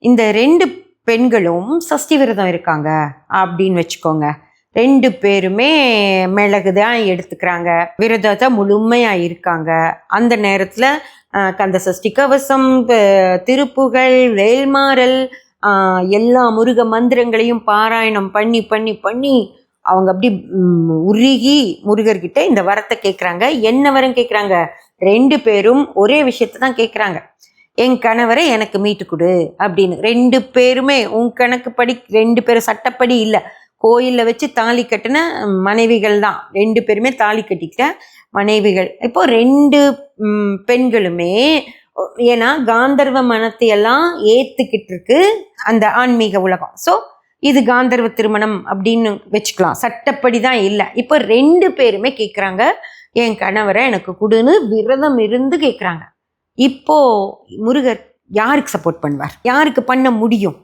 இந்த 2 பெண்களும் சஷ்டி விரதம் இருக்காங்க அப்படின்னு வச்சுக்கோங்க. 2 பேருமே மிளகு தான் எடுத்துக்கிறாங்க, விரதத்தை முழுமையா இருக்காங்க. அந்த நேரத்துல கந்த சஷ்டி கவசம், திருப்புகழ், வேல்மாறல், எல்லா முருக மந்திரங்களையும் பாராயணம் பண்ணி பண்ணி பண்ணி அவங்க அப்படி உருகி முருகர்கிட்ட இந்த வரத்தை கேட்குறாங்க. என்ன வரம் கேட்குறாங்க? 2 பேரும் ஒரே விஷயத்தை தான் கேட்குறாங்க. என் கணவரை எனக்கு மீட்டு கொடு அப்படின்னு. 2 பேருமே உன் கணக்குப்படி 2 பேரும் சட்டப்படி இல்லை, கோயிலில் வச்சு தாலி கட்டின மனைவிகள் தான். 2 பேருமே தாலி கட்டிக்கிட்ட மனைவிகள். இப்போ 2 பெண்களுமே, ஏன்னா காந்தர்வ மனத்தையெல்லாம் ஏற்றுக்கிட்டு இருக்கு அந்த ஆன்மீக உலகம். ஸோ இது காந்தர்வ திருமணம் அப்படின்னு வச்சுக்கலாம், சட்டப்படி தான் இல்லை. இப்போ 2 பேருமே கேட்குறாங்க, என் கணவரை எனக்கு கொடுன்னு விரதம் இருந்து கேட்குறாங்க. இப்போ முருகர் யாருக்கு சப்போர்ட் பண்ணுவார்? யாருக்கு பண்ண முடியும்?